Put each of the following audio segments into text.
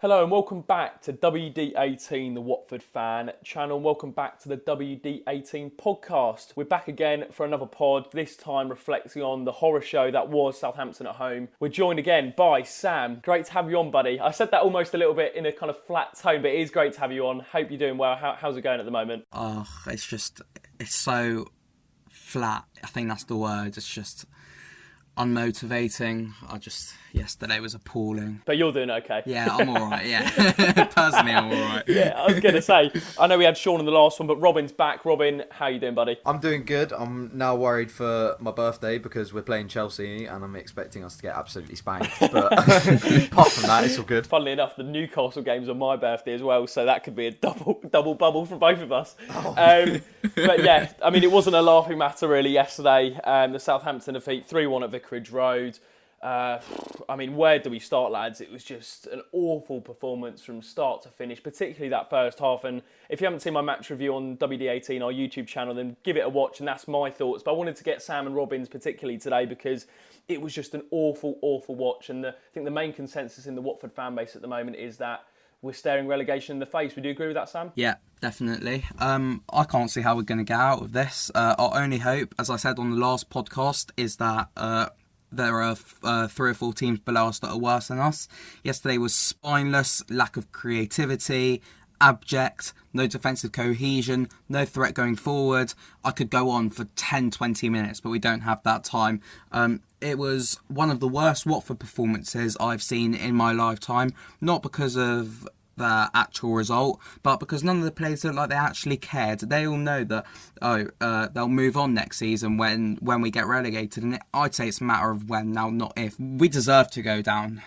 Hello and welcome back to WD18, the Watford fan channel. Welcome back to the WD18 podcast. We're back again for another pod, this time reflecting on the horror show that was Southampton at home. We're joined again by Sam. Great to have you on, buddy. I said that almost a little bit in a kind of flat tone, but it is great to have you on. Hope you're doing well. How's it going at the moment? Oh, it's so flat. I think that's the word. It's just unmotivating. Yesterday was appalling. But you're doing okay. Yeah, I'm alright, yeah. Personally, I'm alright. Yeah, I was going to say, I know we had Sean in the last one, but Robin's back. Robin, how you doing, buddy? I'm doing good. I'm now worried for my birthday because we're playing Chelsea and I'm expecting us to get absolutely spanked. But apart from that, it's all good. Funnily enough, the Newcastle game's on my birthday as well, so that could be a double bubble for both of us. But yeah, I mean, it wasn't a laughing matter really yesterday. The Southampton defeat 3-1 at Vicarage Road. I mean, where do we start, lads? It was just an awful performance from start to finish, particularly that first half. And if you haven't seen my match review on WD18, our YouTube channel, then give it a watch, and that's my thoughts. But I wanted to get Sam and Robin's particularly today because it was just an awful watch. And I think the main consensus in the Watford fan base at the moment is that we're staring relegation in the face. Would you agree with that, Sam? Yeah, definitely. I can't see how we're going to get out of this. Our only hope, as I said on the last podcast, is that there are 3 or 4 teams below us that are worse than us. Yesterday was spineless, lack of creativity, abject, no defensive cohesion, no threat going forward. I could go on for 10-20 minutes, but we don't have that time. It was one of the worst Watford performances I've seen in my lifetime, not because of the actual result, but because none of the players looked like they actually cared. They all know that they'll move on next season when we get relegated, and I'd say it's a matter of when now, not if. We deserve to go down.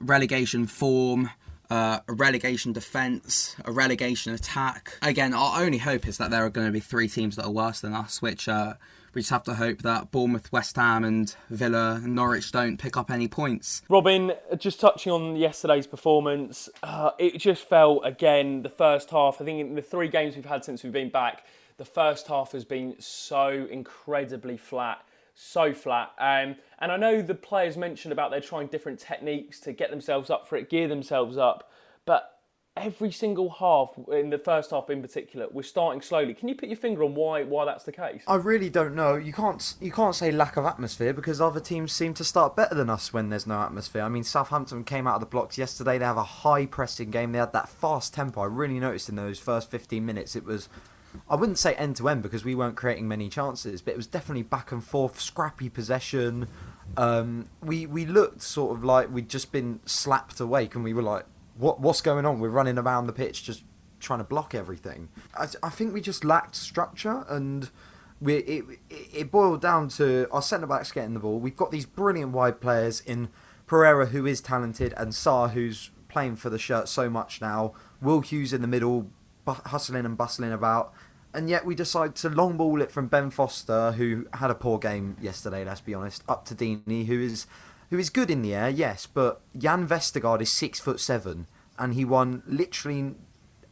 Relegation form, a relegation defence, a relegation attack. Again, our only hope is that there are going to be 3 teams that are worse than us, which we just have to hope that Bournemouth, West Ham and Villa and Norwich don't pick up any points. Robin, just touching on yesterday's performance, it just felt, again, the first half, I think in the 3 games we've had since we've been back, the first half has been so incredibly flat. So flat. And I know the players mentioned about they're trying different techniques to get themselves up for it, gear themselves up, but every single half, in the first half in particular, we're starting slowly. Can you put your finger on why that's the case? I really don't know. You can't say lack of atmosphere because other teams seem to start better than us when there's no atmosphere. I mean, Southampton came out of the blocks yesterday. They have a high pressing game. They had that fast tempo. I really noticed in those first 15 minutes it was, I wouldn't say end to end because we weren't creating many chances, but it was definitely back and forth, scrappy possession. We looked sort of like we'd just been slapped awake and we were like, what's going on? We're running around the pitch just trying to block everything. I think we just lacked structure, and it boiled down to our centre-backs getting the ball. We've got these brilliant wide players in Pereira, who is talented, and Sarr, who's playing for the shirt so much now. Will Hughes in the middle, hustling and bustling about. And yet we decide to long ball it from Ben Foster, who had a poor game yesterday, let's be honest, up to Deeney, who is good in the air, yes, but Jan Vestergaard is 6'7", and he won literally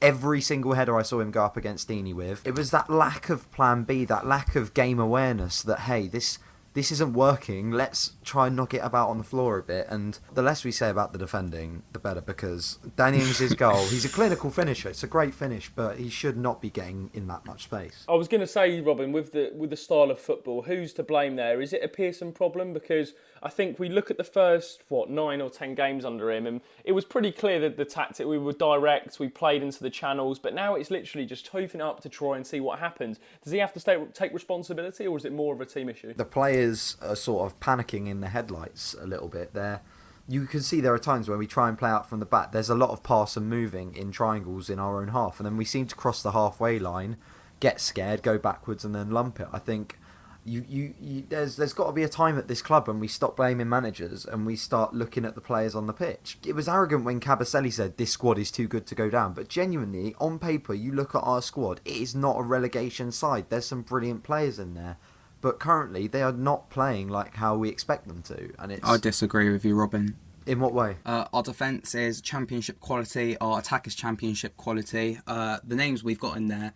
every single header I saw him go up against Deeney with. It was that lack of plan B, that lack of game awareness that, hey, this isn't working, let's try and knock it about on the floor a bit. And the less we say about the defending, the better, because Danny Ings' goal, he's a clinical finisher, it's a great finish, but he should not be getting in that much space. I was going to say, Robin, with the style of football, who's to blame there? Is it a Pearson problem? Because I think we look at the first, 9 or 10 games under him, and it was pretty clear that the tactic, we were direct, we played into the channels, but now it's literally just hoofing up to try and see what happens. Does he have to take responsibility, or is it more of a team issue? The players are sort of panicking in the headlights a little bit there. You can see there are times where we try and play out from the back. There's a lot of pass and moving in triangles in our own half, and then we seem to cross the halfway line, get scared, go backwards, and then lump it. I think there's got to be a time at this club when we stop blaming managers and we start looking at the players on the pitch. It was arrogant when Cabaselli said this squad is too good to go down, but genuinely, on paper, you look at our squad, it is not a relegation side. There's some brilliant players in there, but currently they are not playing like how we expect them to. And I disagree with you, Robin. In what way? Our defence is championship quality, our attack is championship quality. The names we've got in there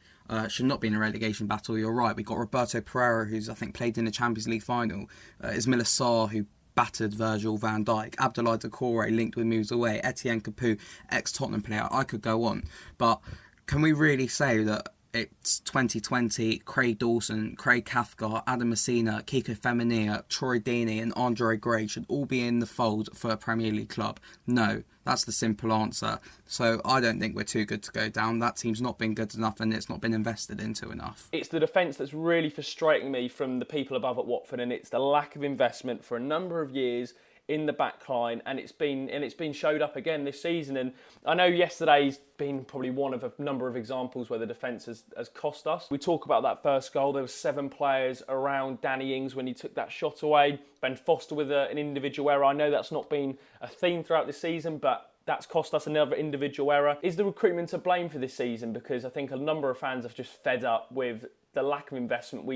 should not be in a relegation battle. You're right. We've got Roberto Pereira, who's I think played in the Champions League final. Ismaila Sarr, who battered Virgil van Dijk, Abdoulaye Doucouré linked with moves away, Etienne Capoue, ex-Tottenham player. I could go on. But can we really say that it's 2020, Craig Dawson, Craig Cathcart, Adam Messina, Kiko Femenia, Troy Deeney and Andre Gray should all be in the fold for a Premier League club? No, that's the simple answer. So I don't think we're too good to go down. That team's not been good enough and it's not been invested into enough. It's the defence that's really frustrating me from the people above at Watford, and it's the lack of investment for a number of years in the back line, and it's been showed up again this season. And I know yesterday's been probably one of a number of examples where the defence has cost us. We talk about that first goal. There were 7 players around Danny Ings when he took that shot away. Ben Foster with an individual error. I know that's not been a theme throughout the season, but that's cost us another individual error. Is the recruitment to blame for this season? Because I think a number of fans have just fed up with the lack of investment.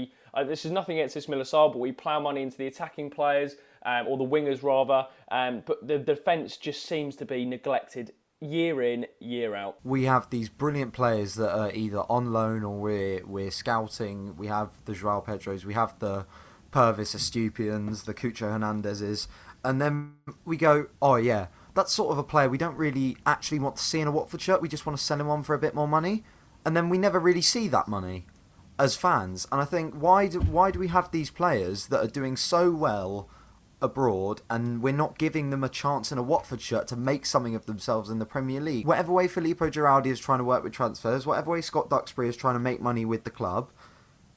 This is nothing against Ismaila Sarr, but we plough money into the attacking players, or the wingers rather, but the defence just seems to be neglected year in, year out. We have these brilliant players that are either on loan or we're scouting. We have the João Pedros, we have the Purvis Estupians, the Cucho Hernandezes, and then we go, oh yeah, that's sort of a player we don't really actually want to see in a Watford shirt. We just want to sell him on for a bit more money, and then we never really see that money as fans. And I think, why do we have these players that are doing so well abroad and we're not giving them a chance in a Watford shirt to make something of themselves in the Premier League? Whatever way Filippo Giraldi is trying to work with transfers, whatever way Scott Duxbury is trying to make money with the club,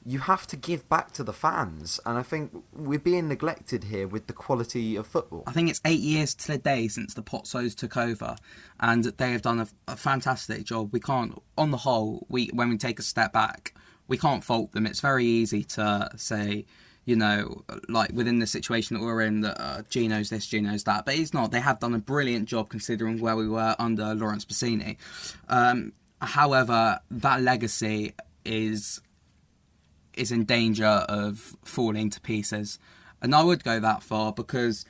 you have to give back to the fans. And I think we're being neglected here with the quality of football. I think it's 8 years to the day since the Pozzos took over, and they have done a fantastic job. We can't, on the whole, when we take a step back, we can't fault them. It's very easy to say, you know, like within the situation that we're in, that Gino's this, Gino's that, but it's not. They have done a brilliant job considering where we were under Lawrence Bassini. However, that legacy is in danger of falling to pieces. And I would go that far because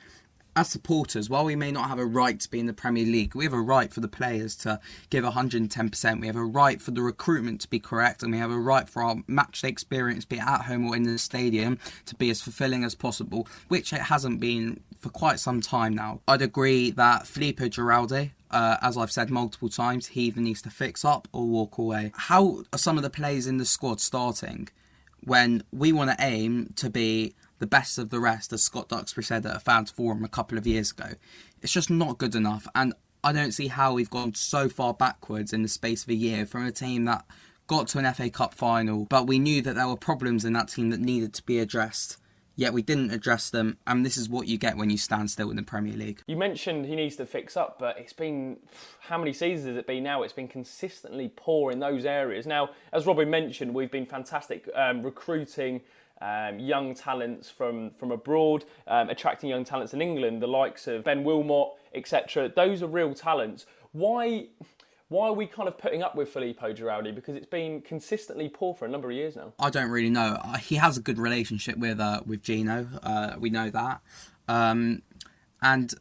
as supporters, while we may not have a right to be in the Premier League, we have a right for the players to give 110%. We have a right for the recruitment to be correct, and we have a right for our matchday experience, be it at home or in the stadium, to be as fulfilling as possible, which it hasn't been for quite some time now. I'd agree that Filippo Giraldi, as I've said multiple times, he either needs to fix up or walk away. How are some of the players in the squad starting when we want to aim to be the best of the rest, as Scott Duxbury said at a fans forum a couple of years ago? It's just not good enough, and I don't see how we've gone so far backwards in the space of a year from a team that got to an FA Cup final, but we knew that there were problems in that team that needed to be addressed, yet we didn't address them, and this is what you get when you stand still in the Premier League. You mentioned he needs to fix up, but it's been, how many seasons has it been now? It's been consistently poor in those areas. Now, as Robin mentioned, we've been fantastic recruiting young talents from abroad, attracting young talents in England, the likes of Ben Wilmot, etc. Those are real talents. Why are we kind of putting up with Filippo Giraldi? Because it's been consistently poor for a number of years now. I don't really know. He has a good relationship with Gino. We know that. And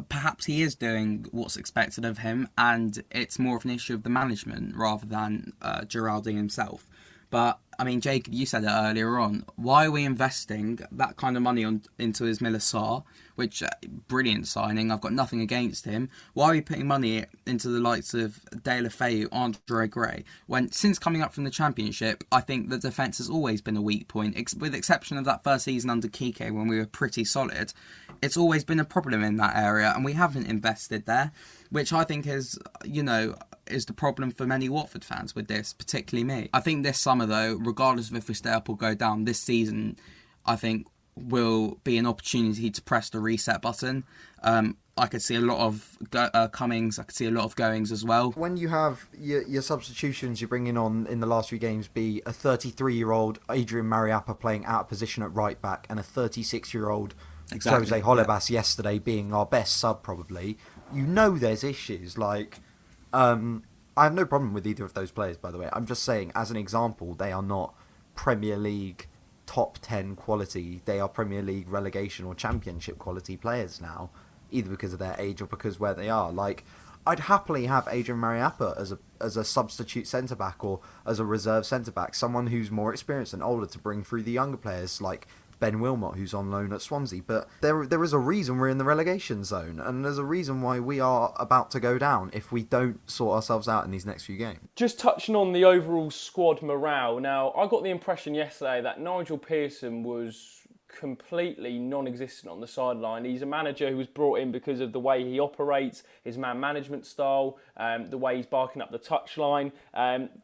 perhaps he is doing what's expected of him, and it's more of an issue of the management rather than Giraldi himself. But, I mean, Jacob, you said it earlier on. Why are we investing that kind of money into Ismaila Sarr, which, brilliant signing, I've got nothing against him. Why are we putting money into the likes of De La Feu, Andre Gray, when since coming up from the Championship, I think the defence has always been a weak point, with the exception of that first season under Kike when we were pretty solid. It's always been a problem in that area, and we haven't invested there, which I think is, you know, is the problem for many Watford fans with this, particularly me. I think this summer, though, regardless of if we stay up or go down, this season, I think, will be an opportunity to press the reset button. I could see a lot of comings, I could see a lot of goings as well. When you have your substitutions you're bringing on in the last few games be a 33-year-old Adrian Mariappa playing out of position at right back and a 36-year-old Jose Holebas yesterday being our best sub probably, you know there's issues. Like, I have no problem with either of those players, by the way. I'm just saying, as an example, they are not Premier League top 10 quality. They are Premier League relegation or championship quality players now, either because of their age or because where they are. Like, I'd happily have Adrian Mariappa as a substitute centre-back or as a reserve centre-back, someone who's more experienced and older to bring through the younger players, like Ben Wilmot, who's on loan at Swansea. But there is a reason we're in the relegation zone, and there's a reason why we are about to go down if we don't sort ourselves out in these next few games. Just touching on the overall squad morale. Now, I got the impression yesterday that Nigel Pearson was completely non-existent on the sideline. He's a manager who was brought in because of the way he operates, his man management style, the way he's barking up the touchline.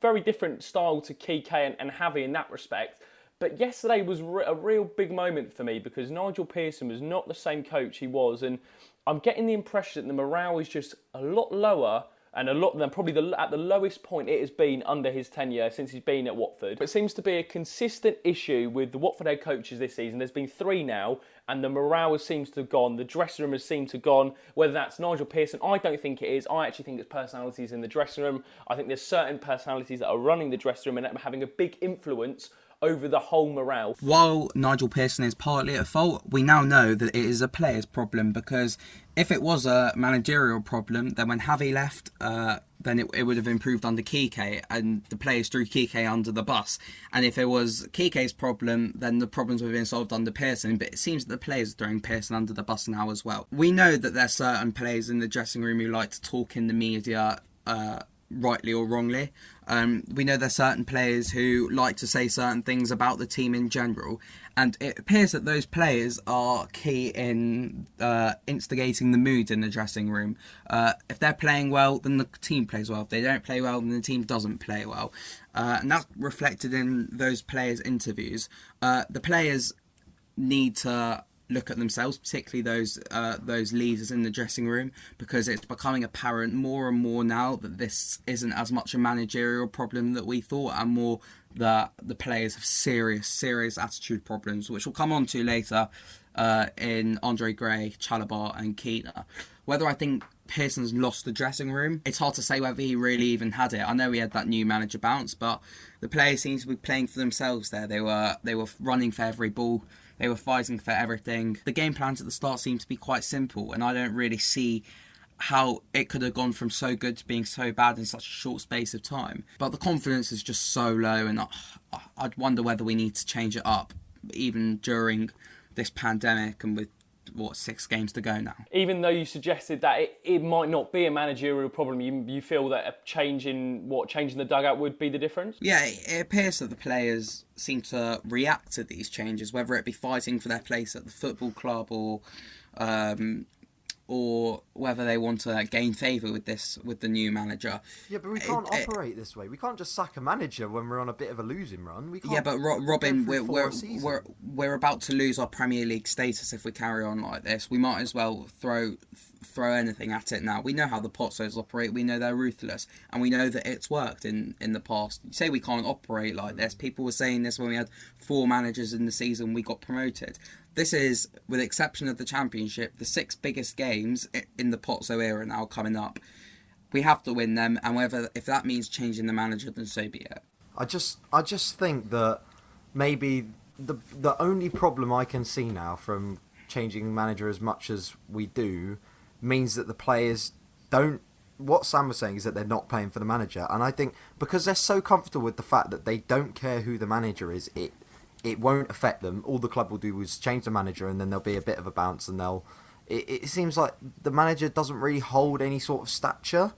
Very different style to Kike and Javi in that respect. But yesterday was a real big moment for me because Nigel Pearson was not the same coach he was, and I'm getting the impression that the morale is just a lot lower and a lot than probably at the lowest point it has been under his tenure since he's been at Watford. It seems to be a consistent issue with the Watford head coaches this season. There's been 3 now, and the morale seems to have gone. The dressing room has seemed to have gone. Whether that's Nigel Pearson, I don't think it is. I actually think it's personalities in the dressing room. I think there's certain personalities that are running the dressing room and having a big influence over the whole morale. While Nigel Pearson is partly at fault, we now know that it is a player's problem, because if it was a managerial problem, then when Javi left, then it would have improved under Kike, and the players threw Kike under the bus. And if it was Kike's problem, then the problems would have been solved under Pearson. But it seems that the players are throwing Pearson under the bus now as well. We know that there's certain players in the dressing room who like to talk in the media, rightly or wrongly. We know there's certain players who like to say certain things about the team in general, and it appears that those players are key in instigating the mood in the dressing room. If they're playing well, then the team plays well. If they don't play well, then the team doesn't play well, and that's reflected in those players' interviews. The players need to look at themselves, particularly those leaders in the dressing room, because it's becoming apparent more and more now that this isn't as much a managerial problem that we thought, and more that the players have serious attitude problems, which we'll come on to later in Andre Gray, Chalobah and Keita. Whether I think Pearson's lost the dressing room, it's hard to say whether he really even had it. I know he had that new manager bounce, but the players seem to be playing for themselves there. They were running for every ball. They were fighting for everything. The game plans at the start seemed to be quite simple, and I don't really see how it could have gone from so good to being so bad in such a short space of time. But the confidence is just so low, and I'd wonder whether we need to change it up, even during this pandemic and with 6 games to go now. Even though you suggested that it might not be a managerial problem, you feel that a changing the dugout would be the difference? Yeah, it appears that the players seem to react to these changes, whether it be fighting for their place at the football club or whether they want to gain favour with the new manager. Yeah, but we can't operate this way. We can't just sack a manager when we're on a bit of a losing run. We can't. Yeah, but Robin, we're about to lose our Premier League status if we carry on like this. We might as well throw anything at it now. We know how the Pozzos operate. We know they're ruthless, and we know that it's worked in the past. You say we can't operate like this. People were saying this when we had 4 managers in the season we got promoted. This is, with the exception of the Championship, the 6 biggest games in the Pozzo era now coming up. We have to win them, and if that means changing the manager, then so be it. I just think that maybe the only problem I can see now from changing manager as much as we do means that the players don't. What Sam was saying is that they're not playing for the manager, and I think because they're so comfortable with the fact that they don't care who the manager is, it won't affect them. All the club will do is change the manager, and then there'll be a bit of a bounce, and it seems like the manager doesn't really hold any sort of stature.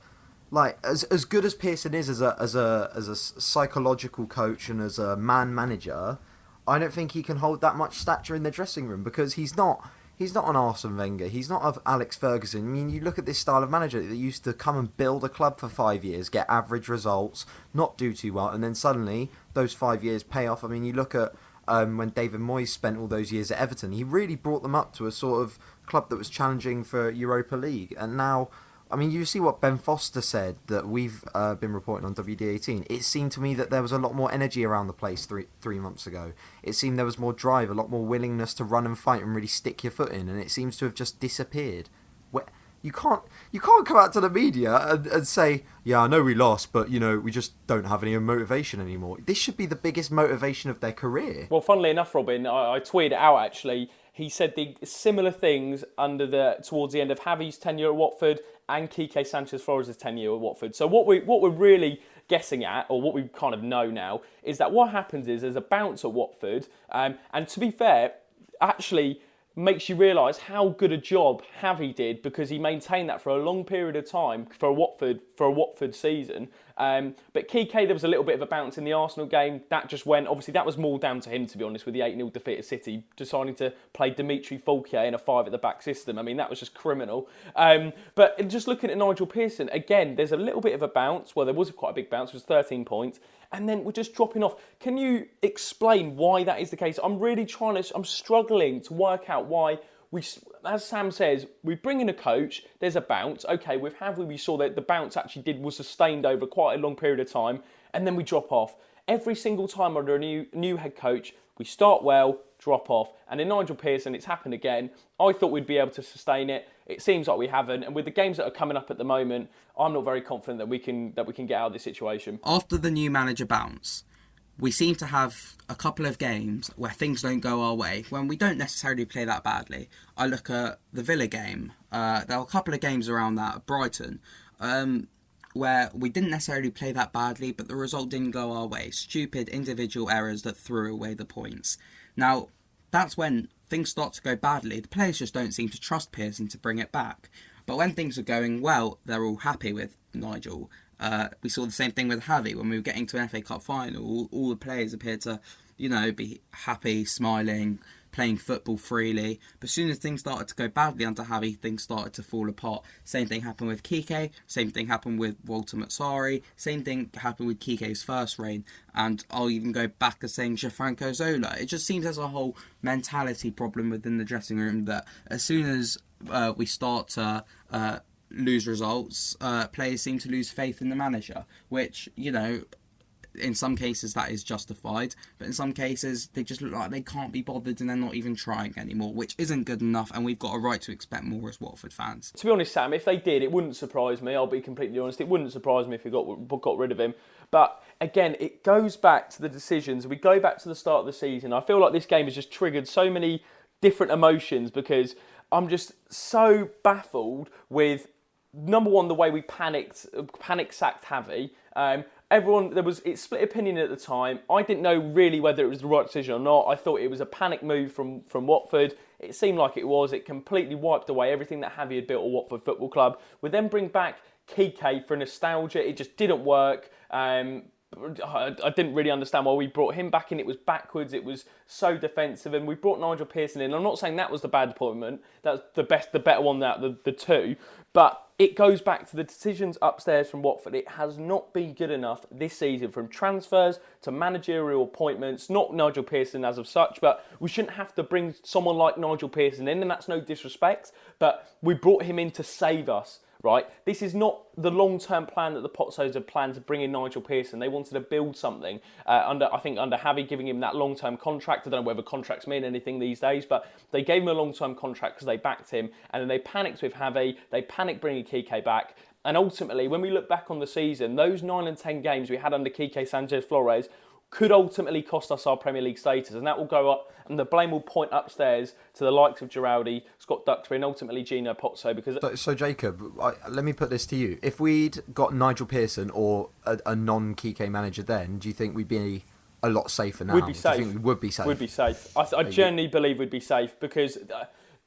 Like as good as Pearson is as a psychological coach and as a man manager, I don't think he can hold that much stature in the dressing room, because he's not an Arsene Wenger. He's not of Alex Ferguson. I mean, you look at this style of manager that used to come and build a club for 5 years, get average results, not do too well, and then suddenly those 5 years pay off. I mean, you look at when David Moyes spent all those years at Everton, he really brought them up to a sort of club that was challenging for Europa League. And now, I mean, you see what Ben Foster said that we've been reporting on WD18. It seemed to me that there was a lot more energy around the place three months ago. It seemed there was more drive, a lot more willingness to run and fight and really stick your foot in, and it seems to have just disappeared. You can't come out to the media and say, yeah, I know we lost, but, we just don't have any motivation anymore. This should be the biggest motivation of their career. Well, funnily enough, Robin, I tweeted it out, actually. He said the similar things towards the end of Javi's tenure at Watford and Quique Sanchez-Flores' tenure at Watford. So what we're really guessing at, or what we kind of know now, is that what happens is there's a bounce at Watford, and to be fair, actually makes you realise how good a job Javi did, because he maintained that for a long period of time for a Watford season. But Kike, there was a little bit of a bounce in the Arsenal game. That just went, obviously that was more down to him, to be honest, with the 8-0 defeat at City, deciding to play Dimitri Foulquier in a 5 at the back system. I mean, that was just criminal. But just looking at Nigel Pearson, again, there's a little bit of a bounce. Well, there was quite a big bounce, it was 13 points. And then we're just dropping off. Can you explain why that is the case? I'm struggling to work out why as Sam says, we bring in a coach, there's a bounce. Okay, with Havli, we saw that the bounce actually was sustained over quite a long period of time, and then we drop off. Every single time under a new head coach, we start well, drop off. And in Nigel Pearson, it's happened again. I thought we'd be able to sustain it. It seems like we haven't. And with the games that are coming up at the moment, I'm not very confident that we can get out of this situation. After the new manager bounce, we seem to have a couple of games where things don't go our way, when we don't necessarily play that badly. I look at the Villa game. There were a couple of games around that at Brighton, where we didn't necessarily play that badly, but the result didn't go our way. Stupid individual errors that threw away the points. Now, that's when things start to go badly. The players just don't seem to trust Pearson to bring it back. But when things are going well, they're all happy with Nigel. We saw the same thing with Javi when we were getting to an FA Cup final. All the players appeared to, be happy, smiling, playing football freely. But as soon as things started to go badly under Javi, things started to fall apart. Same thing happened with Kike. Same thing happened with Walter Matsari. Same thing happened with Kike's first reign. And I'll even go back to saying Gianfranco Zola. It just seems there's a whole mentality problem within the dressing room that as soon as we start to lose results, players seem to lose faith in the manager, which, in some cases that is justified, but in some cases they just look like they can't be bothered and they're not even trying anymore, which isn't good enough, and we've got a right to expect more as Watford fans. To be honest, Sam, if they did, it wouldn't surprise me. I'll be completely honest. It wouldn't surprise me if we got rid of him. But again, it goes back to the decisions. We go back to the start of the season. I feel like this game has just triggered so many different emotions, because I'm just so baffled with, number one, the way we panic sacked Javi. It's split opinion at the time. I didn't know really whether it was the right decision or not. I thought it was a panic move from Watford. It seemed like it was. It completely wiped away everything that Javi had built at Watford Football Club. We then bring back Kike for nostalgia. It just didn't work. I didn't really understand why we brought him back in. It was backwards. It was so defensive. And we brought Nigel Pearson in. I'm not saying that was the bad appointment. That's the better one out of the two. But it goes back to the decisions upstairs from Watford. It has not been good enough this season, from transfers to managerial appointments. Not Nigel Pearson as of such, but we shouldn't have to bring someone like Nigel Pearson in, and that's no disrespect. But we brought him in to save us. Right, this is not the long-term plan that the Potsos had planned to bring in Nigel Pearson. They wanted to build something under Javi giving him that long-term contract. I don't know whether contracts mean anything these days, but they gave him a long-term contract because they backed him, and then they panicked with Javi. They panicked bringing Kike back, and ultimately, when we look back on the season, those 9 and 10 games we had under Kike Sanchez-Flores could ultimately cost us our Premier League status, and that will go up, and the blame will point upstairs to the likes of Giraldi, Scott Duxbury, and ultimately Gino Pozzo. Because so Jacob, let me put this to you: if we'd got Nigel Pearson or a non-Kike manager, then do you think we'd be a lot safer now? We'd be safe. Do you think we would be safe? We'd be safe. I genuinely believe we'd be safe, because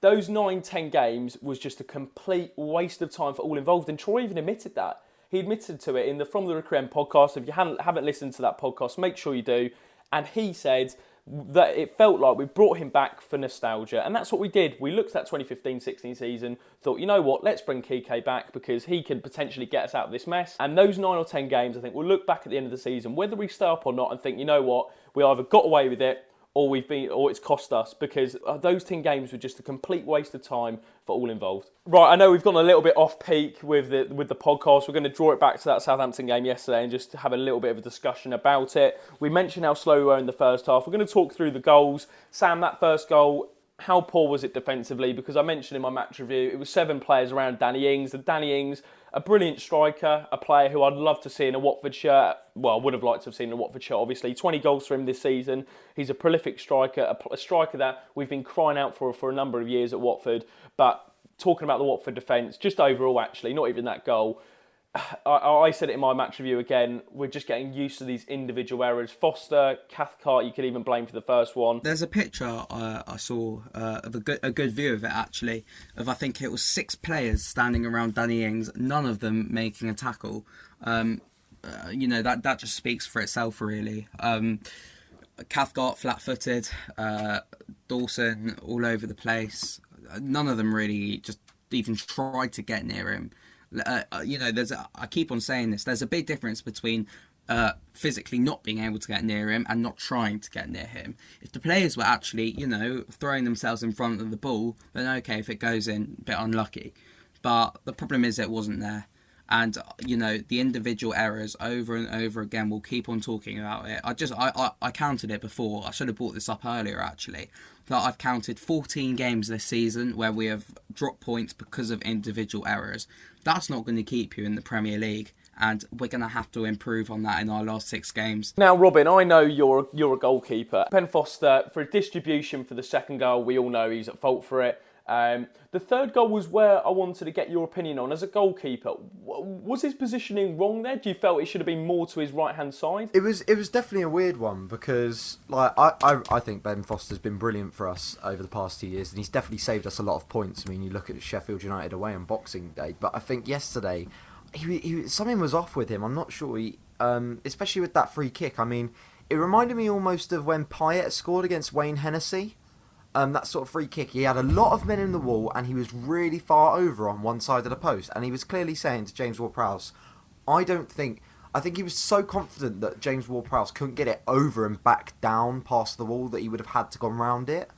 those 9-10 games was just a complete waste of time for all involved, and Troy even admitted that. He admitted to it in the From the Recruitment podcast. If you haven't listened to that podcast, make sure you do. And he said that it felt like we brought him back for nostalgia. And that's what we did. We looked at that 2015-16 season, thought, you know what, let's bring Kike back because he can potentially get us out of this mess. And those 9 or 10 games, I think we'll look back at the end of the season, whether we stay up or not, and think, you know what, we either got away with it or it's cost us, because those 10 games were just a complete waste of time for all involved. Right, I know we've gone a little bit off peak with the podcast. We're going to draw it back to that Southampton game yesterday and just have a little bit of a discussion about it. We mentioned how slow we were in the first half. We're going to talk through the goals. Sam, that first goal, how poor was it defensively? Because I mentioned in my match review, it was 7 players around Danny Ings. And Danny Ings, a brilliant striker, a player who I'd love to see in a Watford shirt. Well, I would have liked to have seen in a Watford shirt, obviously. 20 goals for him this season. He's a prolific striker, a striker that we've been crying out for a number of years at Watford. But talking about the Watford defence, just overall actually, not even that goal, I said it in my match review again, we're just getting used to these individual errors. Foster, Cathcart, you could even blame for the first one. There's a picture I saw of a good view of it, actually, of I think it was 6 players standing around Danny Ings, none of them making a tackle. That just speaks for itself, really. Cathcart flat-footed, Dawson all over the place. None of them really just even tried to get near him. I keep on saying this. There's a big difference between physically not being able to get near him and not trying to get near him. If the players were actually, throwing themselves in front of the ball, then okay, if it goes in, a bit unlucky. But the problem is it wasn't there. And, the individual errors over and over again, we'll keep on talking about it. I counted it before. I should have brought this up earlier, actually. That I've counted 14 games this season where we have dropped points because of individual errors. That's not going to keep you in the Premier League. And we're going to have to improve on that in our last 6 games. Now, Robin, I know you're a goalkeeper. Ben Foster, for a distribution for the second goal, we all know he's at fault for it. The third goal was where I wanted to get your opinion on. As a goalkeeper, was his positioning wrong there? Do you felt it should have been more to his right-hand side? It was definitely a weird one because I think Ben Foster's been brilliant for us over the past 2 years, and he's definitely saved us a lot of points. I mean, you look at Sheffield United away on Boxing Day, but I think yesterday something was off with him. I'm not sure, especially with that free kick. I mean, it reminded me almost of when Payet scored against Wayne Hennessy. That sort of free kick, he had a lot of men in the wall and he was really far over on one side of the post, and he was clearly saying to James Ward-Prowse, I think he was so confident that James Ward-Prowse couldn't get it over and back down past the wall that he would have had to go round it.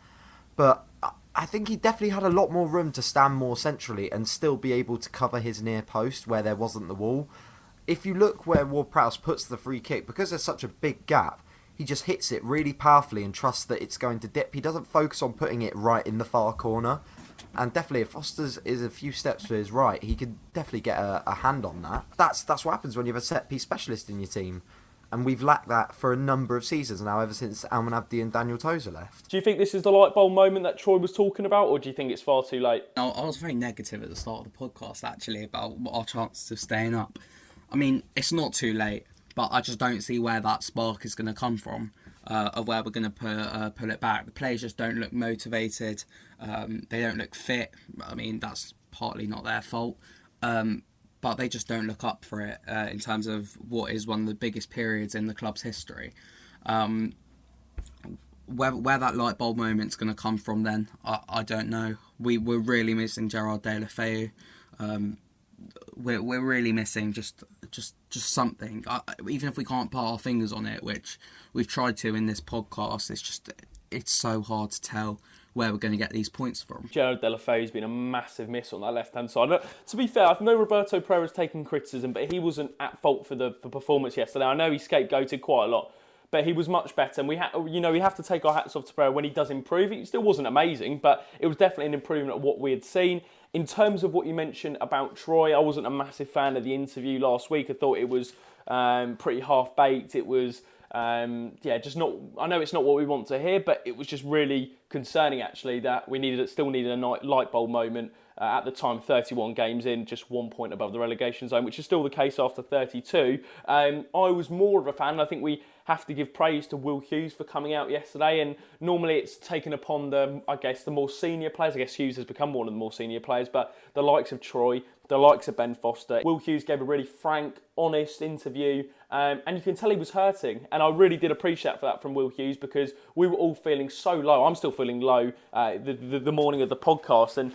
But I think he definitely had a lot more room to stand more centrally and still be able to cover his near post where there wasn't the wall. If you look where Ward-Prowse puts the free kick, because there's such a big gap, he just hits it really powerfully and trusts that it's going to dip. He doesn't focus on putting it right in the far corner. And definitely, if Foster's is a few steps to his right, he could definitely get a hand on that. That's what happens when you have a set-piece specialist in your team. And we've lacked that for a number of seasons now, ever since Alman Abdi and Daniel Tozer left. Do you think this is the light bulb moment that Troy was talking about, or do you think it's far too late? No, I was very negative at the start of the podcast, actually, about our chances of staying up. I mean, it's not too late. But I just don't see where that spark is going to come from, of where we're going to pull it back. The players just don't look motivated. They don't look fit. I mean, that's partly not their fault. But they just don't look up for it in terms of what is one of the biggest periods in the club's history. Where that light bulb moment's going to come from then, I don't know. We're really missing Gerard Deulofeu. We're really missing just something. Even if we can't put our fingers on it, which we've tried to in this podcast, it's so hard to tell where we're going to get these points from. Gerard Deulofeu's been a massive miss on that left-hand side. To be fair, I know Roberto Pereira's taken criticism, but he wasn't at fault for the performance yesterday. I know he scapegoated quite a lot, but he was much better. And we have to take our hats off to Pereira when he does improve. It still wasn't amazing, but it was definitely an improvement of what we had seen. In terms of what you mentioned about Troy, I wasn't a massive fan of the interview last week. I thought it was pretty half-baked. It was, just not... I know it's not what we want to hear, but it was just really concerning, actually, that we still needed a light bulb moment. At the time, 31 games in, just 1 point above the relegation zone, which is still the case after 32. I was more of a fan. I think we have to give praise to Will Hughes for coming out yesterday, and normally it's taken upon the more senior players. I guess Hughes has become one of the more senior players, but the likes of Troy, the likes of Ben Foster. Will Hughes gave a really frank, honest interview, and you can tell he was hurting, and I really did appreciate that from Will Hughes, because we were all feeling so low. I'm still feeling low the morning of the podcast, and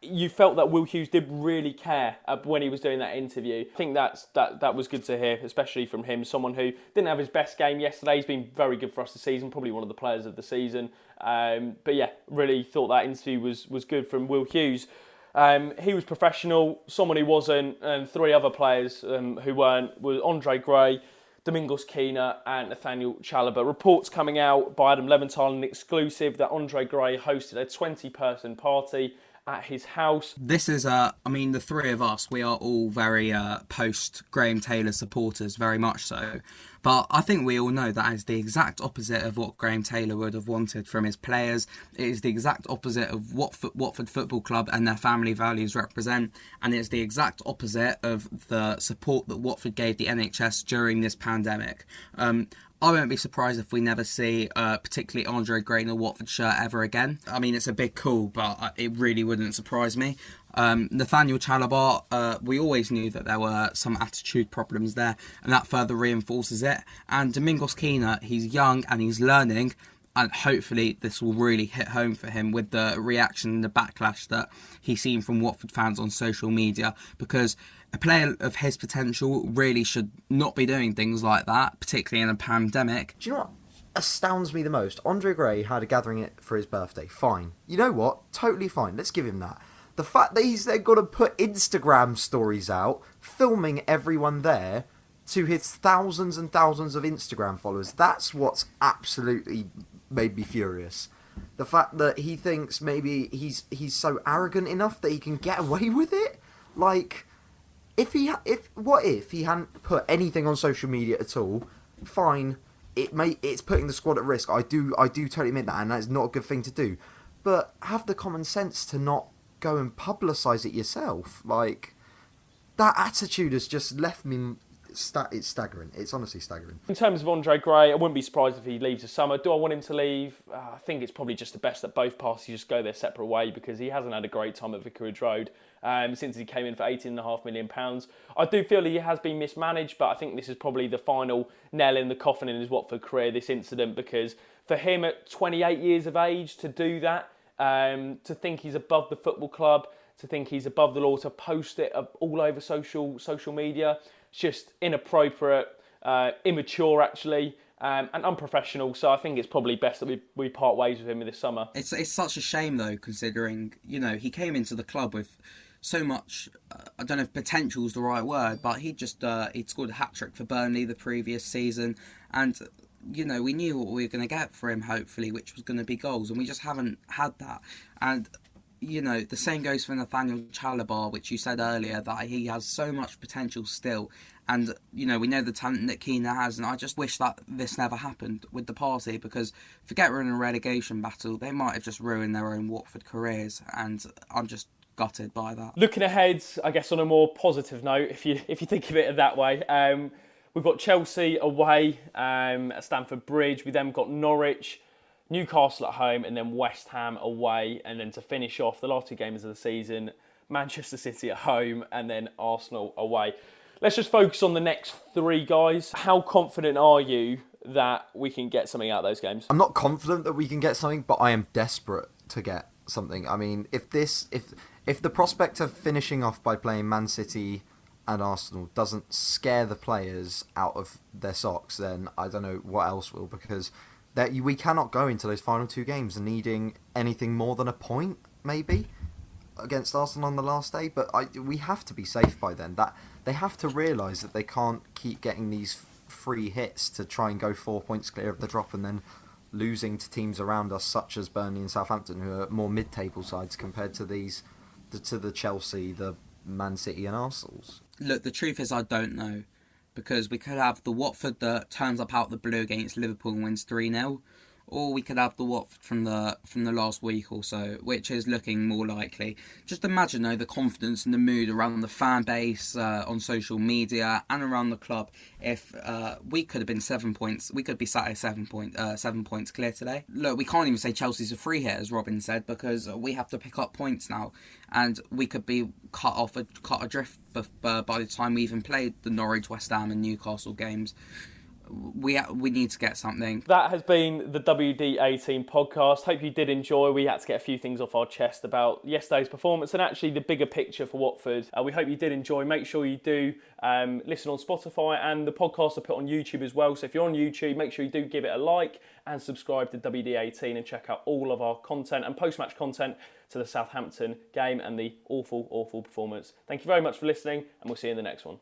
you felt that Will Hughes did really care when he was doing that interview. I think that was good to hear, especially from him, someone who didn't have his best game yesterday. He's been very good for us this season, probably one of the players of the season. But yeah, really thought that interview was good from Will Hughes. He was professional, someone who wasn't, and 3 other players who weren't were Andre Gray, Domingos Keener and Nathaniel Chalobah. Reports coming out by Adam Leventhal, an exclusive, that Andre Gray hosted a 20-person party at his house. This is, the three of us, we are all very post-Graham Taylor supporters, very much so. But I think we all know that is the exact opposite of what Graham Taylor would have wanted from his players. It is the exact opposite of what Watford Football Club and their family values represent. And it's the exact opposite of the support that Watford gave the NHS during this pandemic. I won't be surprised if we never see particularly Andre Gray in a Watford shirt ever again. I mean, it's a big call, but it really wouldn't surprise me. Nathaniel Chalobah, we always knew that there were some attitude problems there, and that further reinforces it. And Domingos Quina, he's young and he's learning, and hopefully this will really hit home for him with the reaction and the backlash that he's seen from Watford fans on social media, because a player of his potential really should not be doing things like that, particularly in a pandemic. Do you know what astounds me the most? Andre Gray had a gathering for his birthday. Fine. You know what? Totally fine. Let's give him that. The fact that he's then got to put Instagram stories out, filming everyone there to his thousands and thousands of Instagram followers, that's what's absolutely made me furious. The fact that he thinks maybe he's so arrogant enough that he can get away with it. Like, what if he hadn't put anything on social media at all? Fine, it's putting the squad at risk. I do totally admit that, and that's not a good thing to do. But have the common sense to not go and publicise it yourself. Like, that attitude has just left me. It's staggering. It's honestly staggering. In terms of Andre Gray, I wouldn't be surprised if he leaves this summer. Do I want him to leave? I think it's probably just the best that both parties just go their separate way, because he hasn't had a great time at Vicarage Road since he came in for £18.5 million. I do feel he has been mismanaged, but I think this is probably the final nail in the coffin in his Watford career, this incident, because for him at 28 years of age to do that, to think he's above the football club, to think he's above the law, to post it all over social media, it's just inappropriate, immature actually, and unprofessional. So I think it's probably best that we part ways with him this summer. It's such a shame though, considering, you know, he came into the club with so much, I don't know if potential is the right word, but he'd scored a hat-trick for Burnley the previous season, and you know, we knew what we were going to get for him, hopefully, which was going to be goals, and we just haven't had that. And you know, the same goes for Nathaniel Chalobah, which you said earlier, that he has so much potential still. And, you know, we know the talent that Quina has, and I just wish that this never happened with the party, because forget we're in a relegation battle, they might have just ruined their own Watford careers, and I'm just gutted by that. Looking ahead, I guess on a more positive note, if you think of it that way, we've got Chelsea away at Stamford Bridge. We then got Norwich, Newcastle at home, and then West Ham away. And then to finish off the last two games of the season, Manchester City at home, and then Arsenal away. Let's just focus on the next three, guys. How confident are you that we can get something out of those games? I'm not confident that we can get something, but I am desperate to get something. I mean, if the prospect of finishing off by playing Man City and Arsenal doesn't scare the players out of their socks, then I don't know what else will, because we cannot go into those final two games needing anything more than a point, maybe, against Arsenal on the last day. But we have to be safe by then. That they have to realise that they can't keep getting these free hits to try and go 4 points clear of the drop and then losing to teams around us such as Burnley and Southampton, who are more mid-table sides compared to the Chelsea, the Man City and Arsenal's. Look, the truth is I don't know, because we could have the Watford that turns up out the blue against Liverpool and wins 3-0, or we could have the Watford from the last week or so, which is looking more likely. Just imagine though the confidence and the mood around the fan base, on social media and around the club, if we could have been 7 points, we could be sat at 7 points clear today. Look, we can't even say Chelsea's a free hit, as Robin said, because we have to pick up points now, and we could be cut adrift by the time we even played the Norwich, West Ham and Newcastle games. We need to get something. That has been the WD18 podcast. Hope you did enjoy. We had to get a few things off our chest about yesterday's performance and actually the bigger picture for Watford. We hope you did enjoy. Make sure you do listen on Spotify, and the podcast are put on YouTube as well. So if you're on YouTube, make sure you do give it a like and subscribe to WD18 and check out all of our content and post-match content to the Southampton game and the awful performance. Thank you very much for listening, and we'll see you in the next one.